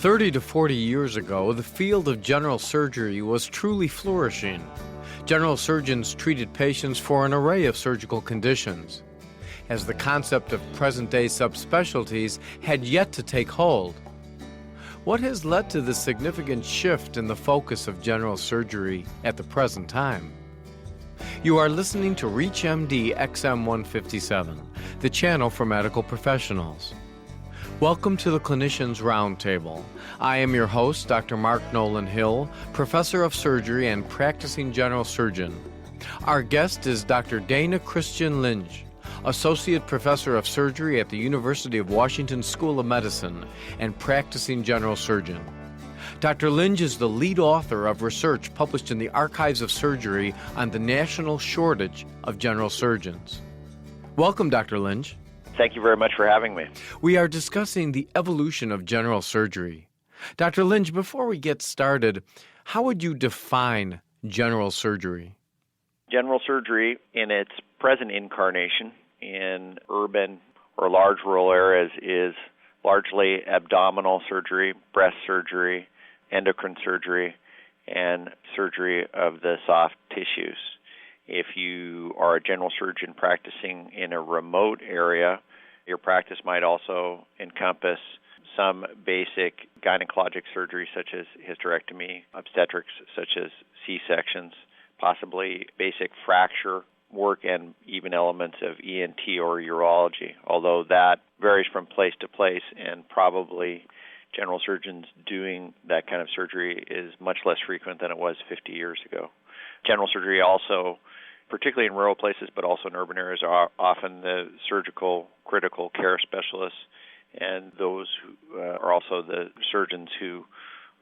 30 to 40 years ago, the field of general surgery was truly flourishing. General surgeons treated patients for an array of surgical conditions. As the concept of present-day subspecialties had yet to take hold. What has led to the significant shift in the focus of general surgery at the present time? You are listening to ReachMD XM157, the channel for medical professionals. Welcome to the Clinicians Roundtable. I am your host, Dr. Mark Nolan Hill, Professor of Surgery and practicing general surgeon. Our guest is Dr. Dana Christian Lynge, Associate Professor of Surgery at the University of Washington School of Medicine and practicing general surgeon. Dr. Lynge is the lead author of research published in the Archives of Surgery on the national shortage of general surgeons. Welcome, Dr. Lynge. Thank you very much for having me. We are discussing the evolution of general surgery. Dr. Lynge, before we get started, how would you define general surgery? General surgery in its present incarnation in urban or large rural areas is largely abdominal surgery, breast surgery, endocrine surgery, and surgery of the soft tissues. If you are a general surgeon practicing in a remote area, your practice might also encompass some basic gynecologic surgery such as hysterectomy, obstetrics such as C-sections, possibly basic fracture work, and even elements of ENT or urology, although that varies from place to place, and probably general surgeons doing that kind of surgery is much less frequent than it was 50 years ago. General surgery also, particularly in rural places, but also in urban areas, are often the surgical critical care specialists, and those who are also the surgeons who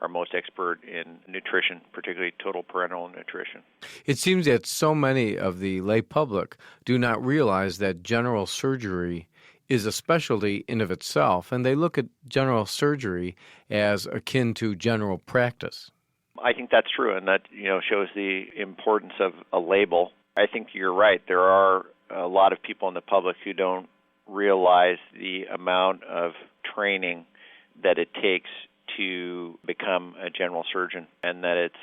are most expert in nutrition, particularly total parenteral nutrition. It seems that so many of the lay public do not realize that general surgery is a specialty in of itself, and they look at general surgery as akin to general practice. I think that's true, and that shows the importance of a label. I think you're right. There are a lot of people in the public who don't realize the amount of training that it takes to become a general surgeon, and that it's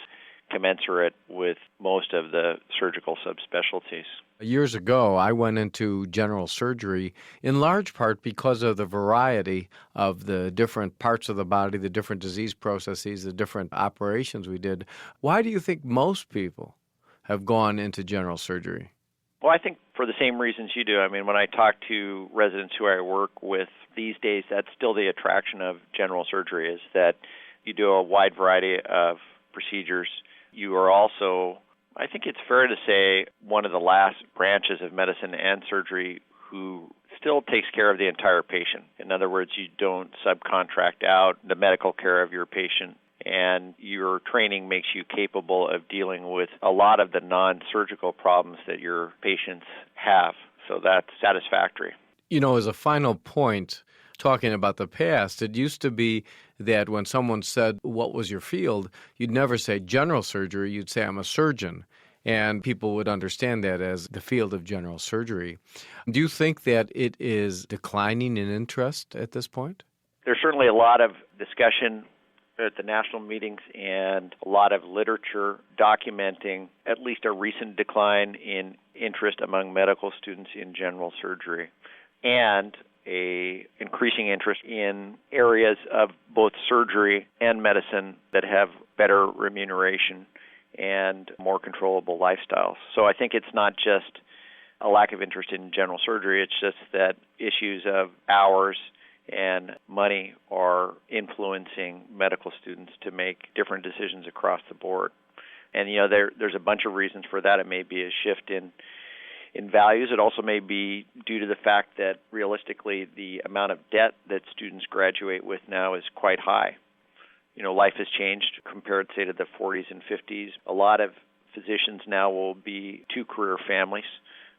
commensurate with most of the surgical subspecialties. Years ago, I went into general surgery in large part because of the variety of the different parts of the body, the different disease processes, the different operations we did. Why do you think most people have gone into general surgery? Well, I think for the same reasons you do. I mean, when I talk to residents who I work with these days, that's still the attraction of general surgery, is that you do a wide variety of procedures. You are also, I think it's fair to say, one of the last branches of medicine and surgery who still takes care of the entire patient. In other words, you don't subcontract out the medical care of your patient, and your training makes you capable of dealing with a lot of the non-surgical problems that your patients have. So that's satisfactory. As a final point, talking about the past, it used to be that when someone said, what was your field, you'd never say general surgery, you'd say, I'm a surgeon. And people would understand that as the field of general surgery. Do you think that it is declining in interest at this point? There's certainly a lot of discussion at the national meetings and a lot of literature documenting at least a recent decline in interest among medical students in general surgery, and a increasing interest in areas of both surgery and medicine that have better remuneration and more controllable lifestyles. So I think it's not just a lack of interest in general surgery, it's just that issues of hours and money are influencing medical students to make different decisions across the board. And there's a bunch of reasons for that. It may be a shift in values. It also may be due to the fact that realistically the amount of debt that students graduate with now is quite high. Life has changed compared, say, to the 40s and 50s. A lot of physicians now will be two-career families,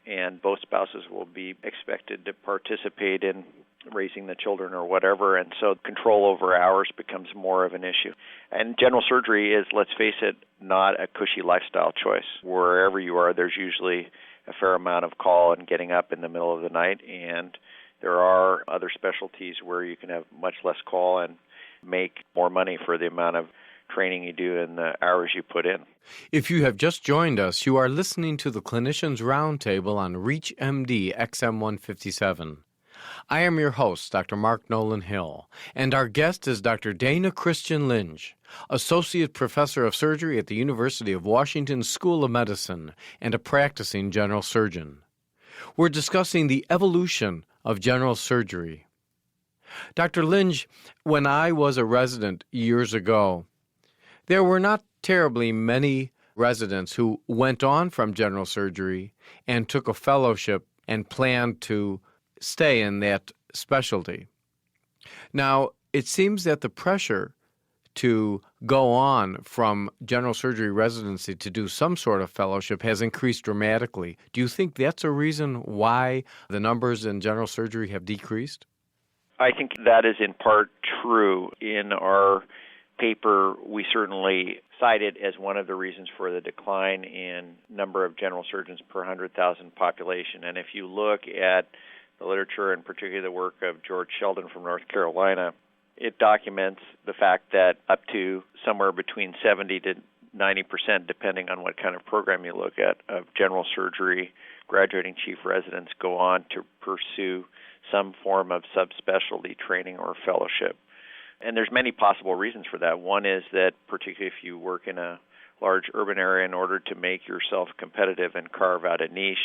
and both spouses will be expected to participate in raising the children or whatever, and so control over hours becomes more of an issue. And general surgery is, let's face it, not a cushy lifestyle choice. Wherever you are, there's usually a fair amount of call and getting up in the middle of the night, and there are other specialties where you can have much less call and make more money for the amount of training you do and the hours you put in. If you have just joined us, you are listening to the Clinicians Roundtable on ReachMD XM157. I am your host, Dr. Mark Nolan Hill, and our guest is Dr. Dana Christian Lynge, Associate Professor of Surgery at the University of Washington School of Medicine and a practicing general surgeon. We're discussing the evolution of general surgery. Dr. Lynge, when I was a resident years ago, there were not terribly many residents who went on from general surgery and took a fellowship and planned to stay in that specialty. Now, it seems that the pressure to go on from general surgery residency to do some sort of fellowship has increased dramatically. Do you think that's a reason why the numbers in general surgery have decreased? I think that is in part true. In our paper, we certainly cited as one of the reasons for the decline in number of general surgeons per 100,000 population. And if you look at the literature, and particularly the work of George Sheldon from North Carolina, it documents the fact that up to somewhere between 70 to 90%, depending on what kind of program you look at, of general surgery graduating chief residents go on to pursue some form of subspecialty training or fellowship. And there's many possible reasons for that. One is that particularly if you work in a large urban area, in order to make yourself competitive and carve out a niche,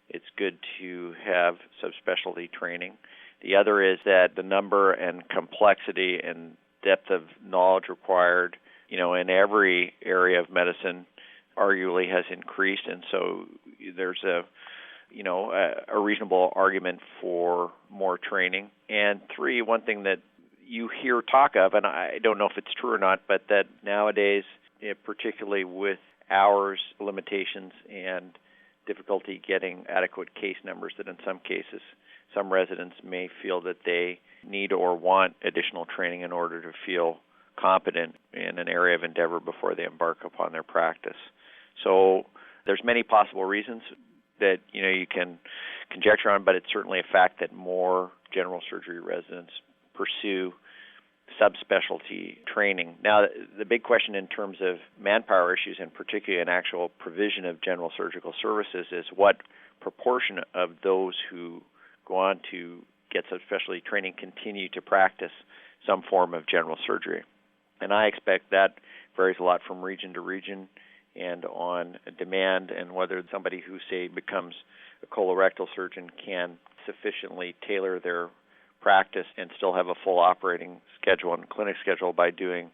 it's good to have subspecialty training. The other is that the number and complexity and depth of knowledge required, in every area of medicine arguably has increased, and so there's a reasonable argument for more training. And three, one thing that you hear talk of, and I don't know if it's true or not, but that nowadays, particularly with hours limitations and difficulty getting adequate case numbers, that in some cases some residents may feel that they need or want additional training in order to feel competent in an area of endeavor before they embark upon their practice. So there's many possible reasons that you can conjecture on, but it's certainly a fact that more general surgery residents pursue subspecialty training. Now, the big question in terms of manpower issues, and particularly an actual provision of general surgical services, is what proportion of those who go on to get subspecialty training continue to practice some form of general surgery. And I expect that varies a lot from region to region and on demand, and whether somebody who, say, becomes a colorectal surgeon can sufficiently tailor their practice and still have a full operating schedule and clinic schedule by doing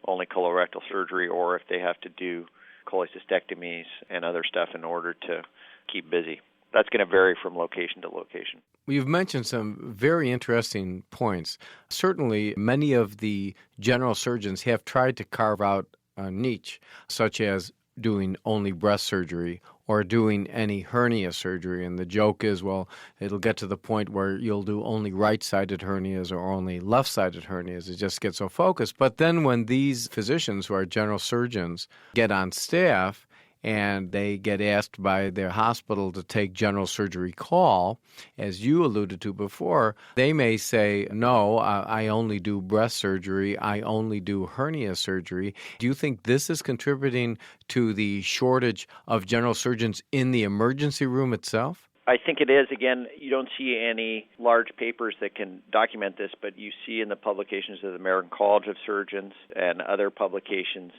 only colorectal surgery, or if they have to do cholecystectomies and other stuff in order to keep busy. That's going to vary from location to location. You've mentioned some very interesting points. Certainly, many of the general surgeons have tried to carve out a niche, such as doing only breast surgery or doing any hernia surgery. And the joke is, well, it'll get to the point where you'll do only right-sided hernias or only left-sided hernias. It just gets so focused. But then when these physicians who are general surgeons get on staff and they get asked by their hospital to take general surgery call, as you alluded to before, they may say, no, I only do breast surgery, I only do hernia surgery. Do you think this is contributing to the shortage of general surgeons in the emergency room itself? I think it is. Again, you don't see any large papers that can document this, but you see in the publications of the American College of Surgeons and other publications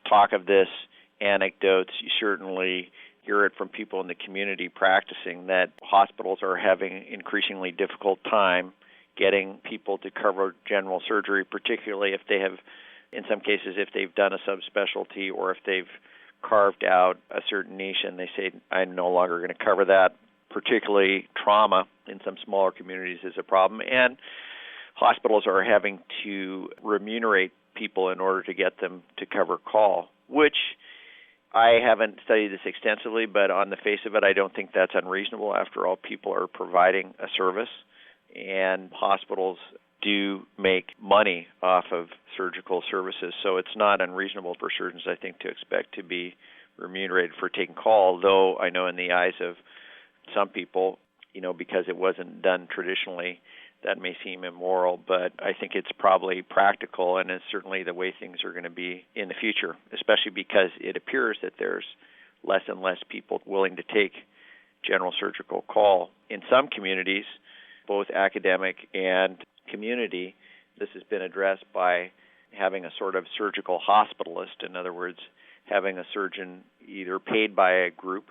talk of this. Anecdotes, you certainly hear it from people in the community practicing, that hospitals are having increasingly difficult time getting people to cover general surgery, particularly if they have, in some cases, if they've done a subspecialty or if they've carved out a certain niche and they say, I'm no longer going to cover that. Particularly trauma in some smaller communities is a problem. And hospitals are having to remunerate people in order to get them to cover call, which I haven't studied this extensively, but on the face of it, I don't think that's unreasonable. After all, people are providing a service, and hospitals do make money off of surgical services, so it's not unreasonable for surgeons, I think, to expect to be remunerated for taking call, though I know in the eyes of some people, because it wasn't done traditionally, that may seem immoral, but I think it's probably practical, and it's certainly the way things are going to be in the future, especially because it appears that there's less and less people willing to take general surgical call. In some communities, both academic and community, this has been addressed by having a sort of surgical hospitalist. In other words, having a surgeon either paid by a group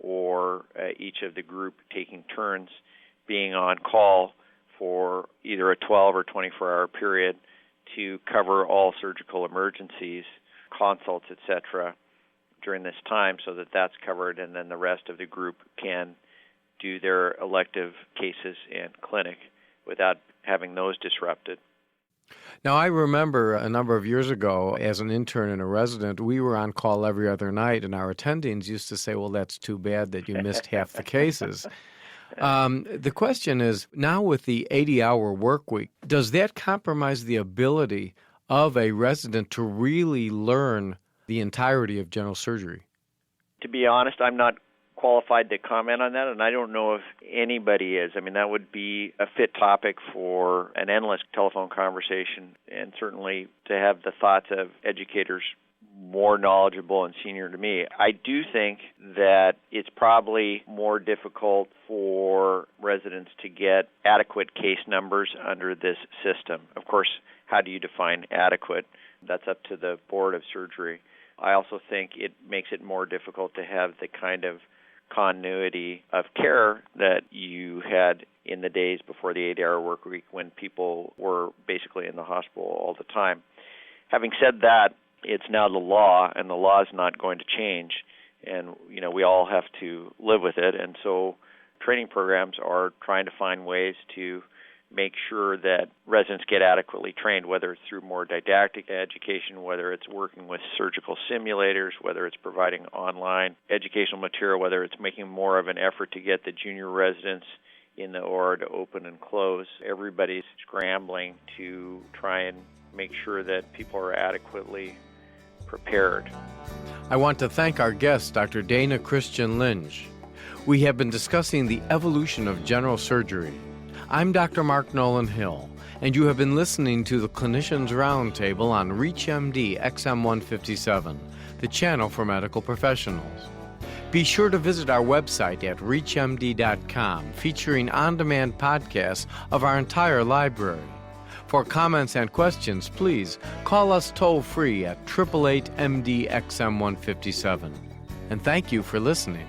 or each of the group taking turns being on call for either a 12 or 24-hour period to cover all surgical emergencies, consults, etc., during this time, so that that's covered, and then the rest of the group can do their elective cases in clinic without having those disrupted. Now, I remember a number of years ago, as an intern and a resident, we were on call every other night, and our attendings used to say, well, that's too bad that you missed half the cases. The question is, now with the 80-hour work week, does that compromise the ability of a resident to really learn the entirety of general surgery? To be honest, I'm not qualified to comment on that, and I don't know if anybody is. I mean, that would be a fit topic for an endless telephone conversation, and certainly to have the thoughts of educators more knowledgeable and senior to me. I do think that it's probably more difficult for residents to get adequate case numbers under this system. Of course, how do you define adequate? That's up to the Board of Surgery. I also think it makes it more difficult to have the kind of continuity of care that you had in the days before the 8-hour work week when people were basically in the hospital all the time. Having said that, it's now the law, and the law is not going to change, and we all have to live with it. And so training programs are trying to find ways to make sure that residents get adequately trained, whether it's through more didactic education, whether it's working with surgical simulators, whether it's providing online educational material, whether it's making more of an effort to get the junior residents in the OR to open and close. Everybody's scrambling to try and make sure that people are adequately prepared. I want to thank our guest, Dr. Dana Christian Lynge. We have been discussing the evolution of general surgery. I'm Dr. Mark Nolan Hill, and you have been listening to the Clinicians Roundtable on ReachMD XM157, the channel for medical professionals. Be sure to visit our website at reachmd.com, featuring on-demand podcasts of our entire library. For comments and questions, please call us toll-free at 888-MD-XM157. And thank you for listening.